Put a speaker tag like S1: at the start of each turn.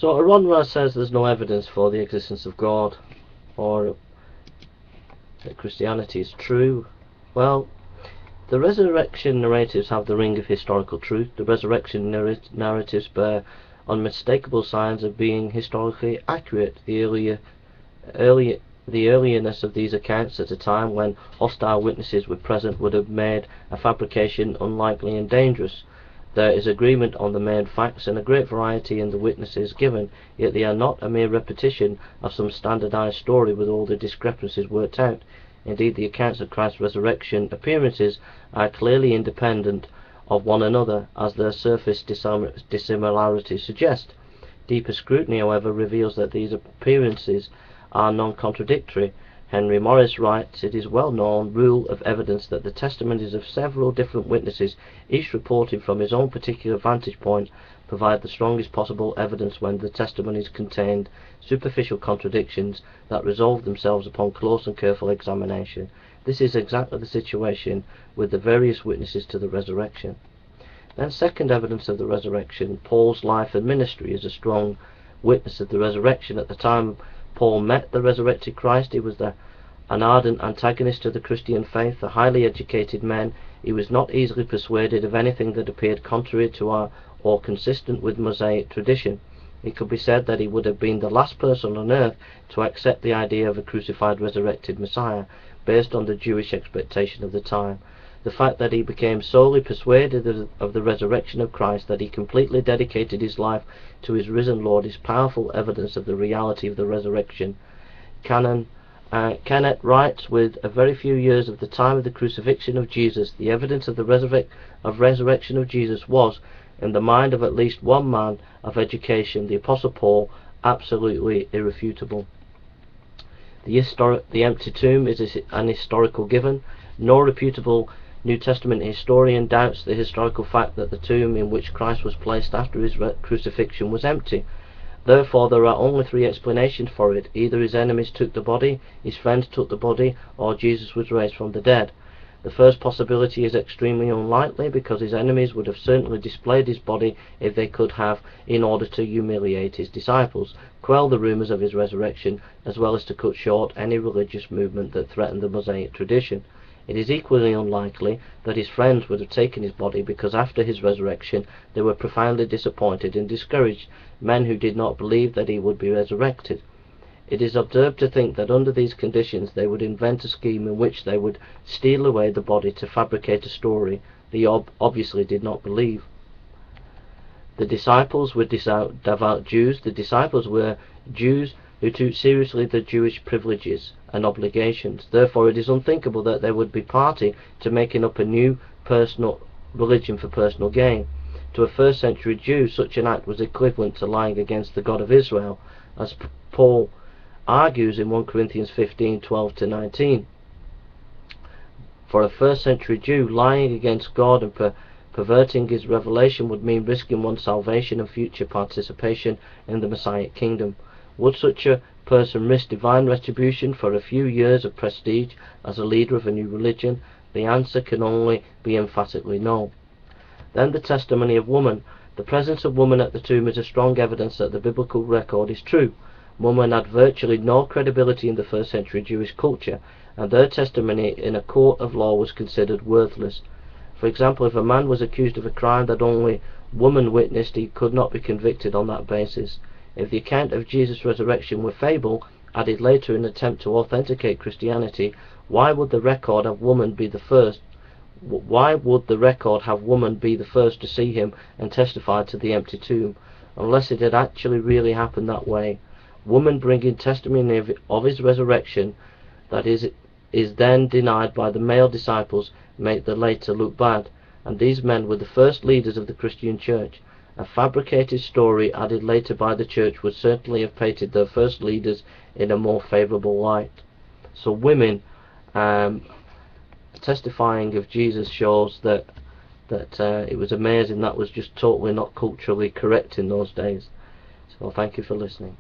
S1: So AronRa says there's no evidence for the existence of God, or that Christianity is true. Well, the resurrection narratives have the ring of historical truth. The resurrection narratives bear unmistakable signs of being historically accurate. The earliness of these accounts at a time when hostile witnesses were present would have made a fabrication unlikely and dangerous. There is agreement on the main facts and a great variety in the witnesses given, yet they are not a mere repetition of some standardized story with all the discrepancies worked out. Indeed, the accounts of Christ's resurrection appearances are clearly independent of one another, as their surface dissimilarities suggest. Deeper scrutiny, however, reveals that these appearances are non-contradictory. Henry Morris writes, "It is well-known rule of evidence that the testimonies of several different witnesses, each reporting from his own particular vantage point, provide the strongest possible evidence when the testimonies contained superficial contradictions that resolve themselves upon close and careful examination. This is exactly the situation with the various witnesses to the resurrection." Then, second evidence of the resurrection, Paul's life and ministry is a strong witness of the resurrection. At the time Paul met the resurrected Christ, he was an ardent antagonist to the Christian faith, a highly educated man. He was not easily persuaded of anything that appeared contrary to or consistent with Mosaic tradition. It could be said that he would have been the last person on earth to accept the idea of a crucified resurrected Messiah, based on the Jewish expectation of the time. The fact that he became solely persuaded of the resurrection of Christ, that he completely dedicated his life to his risen Lord, is powerful evidence of the reality of the resurrection. Kennett writes, "With a very few years of the time of the crucifixion of Jesus, the evidence of the resurrection of Jesus was, in the mind of at least one man of education, the Apostle Paul, absolutely irrefutable." The empty tomb is an historical given. No reputable New Testament historian doubts the historical fact that the tomb in which Christ was placed after his crucifixion was empty. Therefore, there are only three explanations for it. Either his enemies took the body, his friends took the body, or Jesus was raised from the dead. The first possibility is extremely unlikely, because his enemies would have certainly displayed his body if they could have, in order to humiliate his disciples, quell the rumours of his resurrection, as well as to cut short any religious movement that threatened the Mosaic tradition. It is equally unlikely that his friends would have taken his body, because after his resurrection they were profoundly disappointed and discouraged, men who did not believe that he would be resurrected. It is absurd to think that under these conditions they would invent a scheme in which they would steal away the body to fabricate a story they obviously did not believe. The disciples were devout Jews. The disciples were Jews who took seriously the Jewish privileges and obligations. Therefore, it is unthinkable that they would be party to making up a new personal religion for personal gain. To a first century Jew, such an act was equivalent to lying against the God of Israel, as Paul argues in 1 Corinthians 15:12-19. For a first century Jew, lying against God and perverting his revelation would mean risking one's salvation and future participation in the Messianic kingdom. Would such a person risk divine retribution for a few years of prestige as a leader of a new religion? The answer can only be emphatically no. Then the testimony of woman. The presence of woman at the tomb is a strong evidence that the biblical record is true. Women had virtually no credibility in the first century Jewish culture, and their testimony in a court of law was considered worthless. For example, if a man was accused of a crime that only woman witnessed, he could not be convicted on that basis. If the account of Jesus' resurrection were fable, added later in an attempt to authenticate Christianity, why would the record have woman be the first? Why would the record have woman be the first to see him and testify to the empty tomb, unless it had actually really happened that way? Woman bringing testimony of his resurrection that is then denied by the male disciples make the later look bad, and these men were the first leaders of the Christian church. A fabricated story added later by the church would certainly have painted their first leaders in a more favourable light. So women testifying of Jesus shows that it was amazing. That was just totally not culturally correct in those days. So thank you for listening.